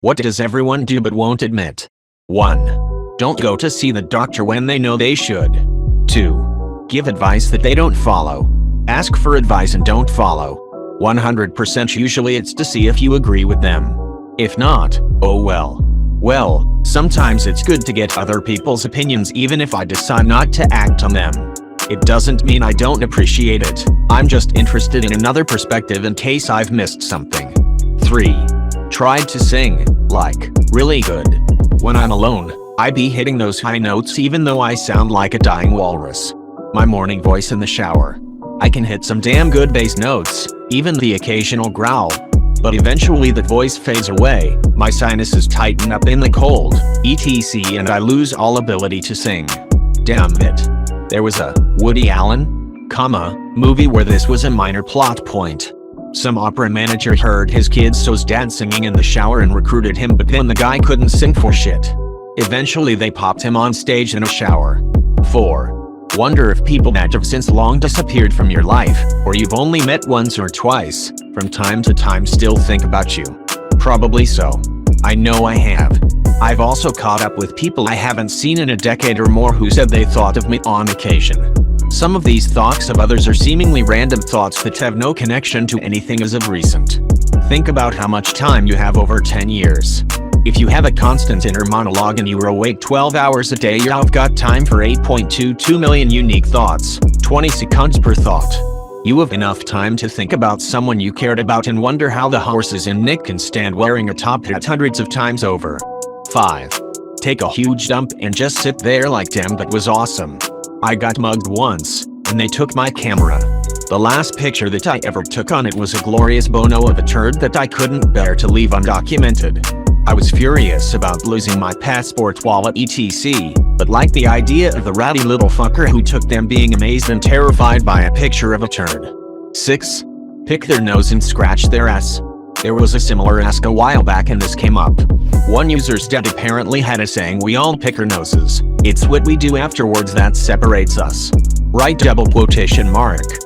What does everyone do but won't admit? 1. Don't go to see the doctor when they know they should. 2. Give advice that they don't follow. Ask for advice and don't follow. 100% usually it's to see if you agree with them. If not, oh well. Well, sometimes it's good to get other people's opinions even if I decide not to act on them. It doesn't mean I don't appreciate it, I'm just interested in another perspective in case I've missed something. 3. Tried to sing, like, really good. When I'm alone, I be hitting those high notes even though I sound like a dying walrus. My morning voice in the shower. I can hit some damn good bass notes, even the occasional growl. But eventually the voice fades away, my sinuses tighten up in the cold, etc. and I lose all ability to sing. Damn it. There was a Woody Allen, movie where this was a minor plot point. Some opera manager heard his kid's dad singing in the shower and recruited him, but then the guy couldn't sing for shit. Eventually they popped him on stage in a shower. 4. Wonder if people that have since long disappeared from your life, or you've only met once or twice, from time to time still think about you. Probably so. I know I have. I've also caught up with people I haven't seen in a decade or more who said they thought of me on occasion. Some of these thoughts of others are seemingly random thoughts that have no connection to anything as of recent. Think about how much time you have over 10 years. If you have a constant inner monologue and you are awake 12 hours a day, you've got time for 8.22 million unique thoughts, 20 seconds per thought. You have enough time to think about someone you cared about and wonder how the horses in Nick can stand wearing a top hat hundreds of times over. 5. Take a huge dump and just sit there like, damn, that was awesome. I got mugged once, and they took my camera. The last picture that I ever took on it was a glorious bono of a turd that I couldn't bear to leave undocumented. I was furious about losing my passport, wallet, etc., but liked the idea of the rowdy little fucker who took them being amazed and terrified by a picture of a turd. 6. Pick their nose and scratch their ass. There was a similar ask a while back and this came up. One user's dad apparently had a saying, we all pick our noses. It's what we do afterwards that separates us. Right?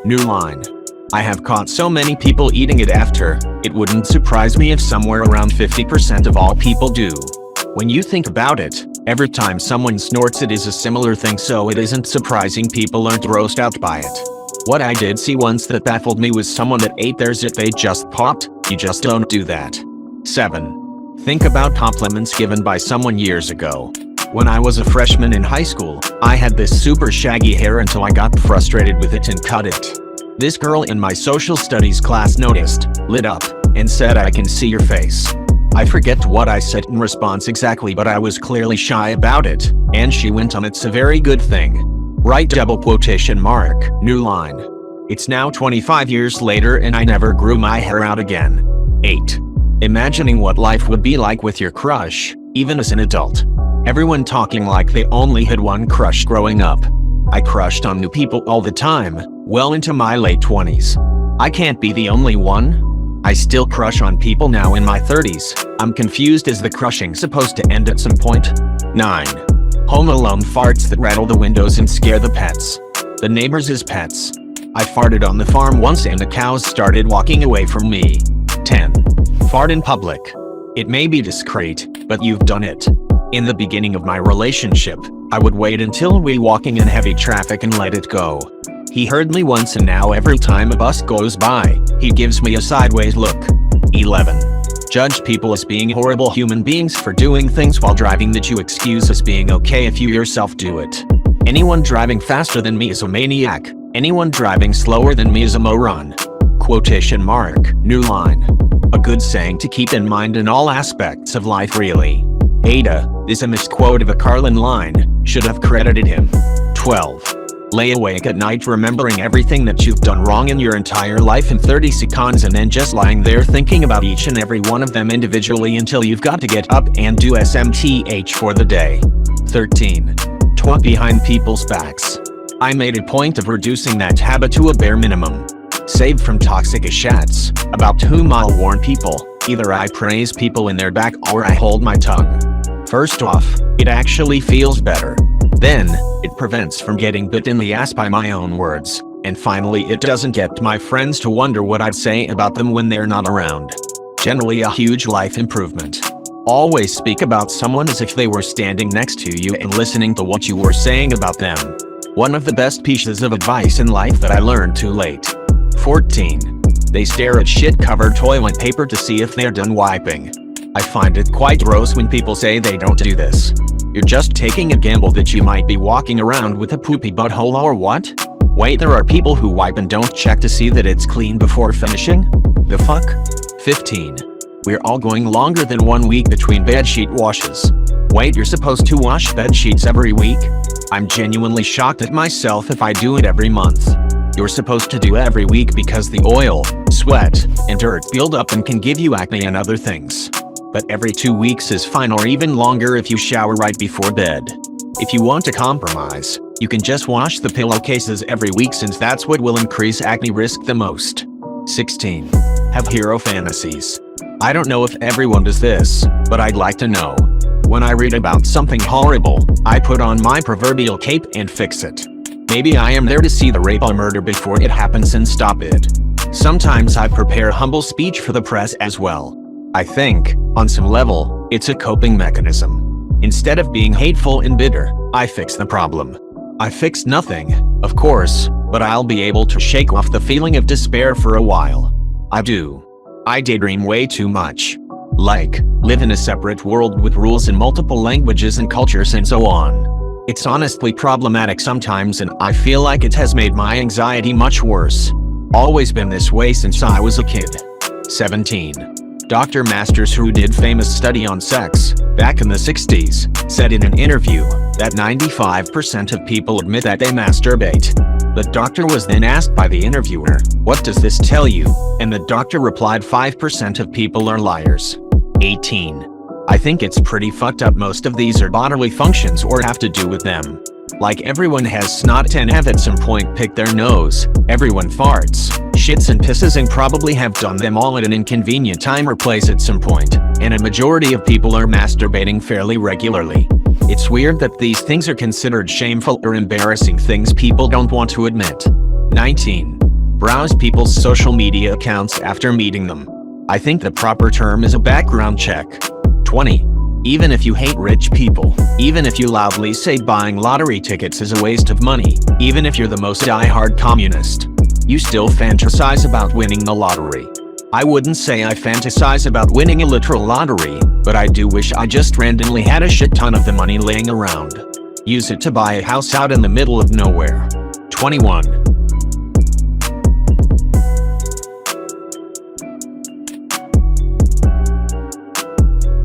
New line. I have caught so many people eating it after, it wouldn't surprise me if somewhere around 50% of all people do. When you think about it, every time someone snorts it is a similar thing, so it isn't surprising people aren't grossed out by it. What I did see once that baffled me was someone that ate theirs if they just popped. You just don't do that. 7. Think about compliments given by someone years ago. When I was a freshman in high school, I had this super shaggy hair until I got frustrated with it and cut it. This girl in my social studies class noticed, lit up, and said, I can see your face. I forget what I said in response exactly, but I was clearly shy about it, and she went on, it's a very good thing. Right? New line. It's now 25 years later and I never grew my hair out again. 8. Imagining what life would be like with your crush, even as an adult. Everyone talking like they only had one crush growing up. I crushed on new people all the time, well into my late 20s. I can't be the only one. I still crush on people now in my 30s. I'm confused, is the crushing supposed to end at some point? 9. Home Alone farts that rattle the windows and scare the pets. The neighbors' pets. I farted on the farm once and the cows started walking away from me. 10. Fart in public. It may be discreet, but you've done it. In the beginning of my relationship, I would wait until we walking in heavy traffic and let it go. He heard me once and now every time a bus goes by, he gives me a sideways look. 11. Judge people as being horrible human beings for doing things while driving that you excuse as being okay if you yourself do it. Anyone driving faster than me is a maniac. Anyone driving slower than me is a moron. New line. A good saying to keep in mind in all aspects of life, really. Ada is a misquote of a Carlin line, should have credited him. 12. Lay awake at night remembering everything that you've done wrong in your entire life in 30 seconds and then just lying there thinking about each and every one of them individually until you've got to get up and do SMTH for the day. 13. Talk behind people's backs. I made a point of reducing that habit to a bare minimum. Saved from toxic chats, about whom I'll warn people, either I praise people in their back or I hold my tongue. First off, it actually feels better. Then, it prevents from getting bit in the ass by my own words. And finally, it doesn't get my friends to wonder what I'd say about them when they're not around. Generally a huge life improvement. Always speak about someone as if they were standing next to you and listening to what you were saying about them. One of the best pieces of advice in life that I learned too late. 14. They stare at shit-covered toilet paper to see if they're done wiping. I find it quite gross when people say they don't do this. You're just taking a gamble that you might be walking around with a poopy butthole or what? Wait, there are people who wipe and don't check to see that it's clean before finishing? The fuck? 15. We're all going longer than 1 week between bedsheet washes. Wait, you're supposed to wash bedsheets every week? I'm genuinely shocked at myself if I do it every month. You're supposed to do every week because the oil, sweat, and dirt build up and can give you acne and other things. But every 2 weeks is fine, or even longer if you shower right before bed. If you want to compromise, you can just wash the pillowcases every week, since that's what will increase acne risk the most. 16. Have hero fantasies. I don't know if everyone does this, but I'd like to know. When I read about something horrible, I put on my proverbial cape and fix it. Maybe I am there to see the rape or murder before it happens and stop it. Sometimes I prepare humble speech for the press as well. I think, on some level, it's a coping mechanism. Instead of being hateful and bitter, I fix the problem. I fix nothing, of course, but I'll be able to shake off the feeling of despair for a while. I daydream way too much. Like, live in a separate world with rules in multiple languages and cultures and so on. It's honestly problematic sometimes, and I feel like it has made my anxiety much worse. Always been this way since I was a kid. 17. Dr. Masters, who did famous study on sex back in the 60s, said in an interview that 95% of people admit that they masturbate. The doctor was then asked by the interviewer, "What does this tell you?" And the doctor replied, 5% of people are liars. 18. I think it's pretty fucked up most of these are bodily functions or have to do with them. Like, everyone has snot and have at some point picked their nose, everyone farts, shits and pisses, and probably have done them all at an inconvenient time or place at some point, and a majority of people are masturbating fairly regularly. It's weird that these things are considered shameful or embarrassing things people don't want to admit. 19. Browse people's social media accounts after meeting them. I think the proper term is a background check. 20. Even if you hate rich people, even if you loudly say buying lottery tickets is a waste of money, even if you're the most die-hard communist, you still fantasize about winning the lottery. I wouldn't say I fantasize about winning a literal lottery, but I do wish I just randomly had a shit ton of the money laying around. Use it to buy a house out in the middle of nowhere. 21.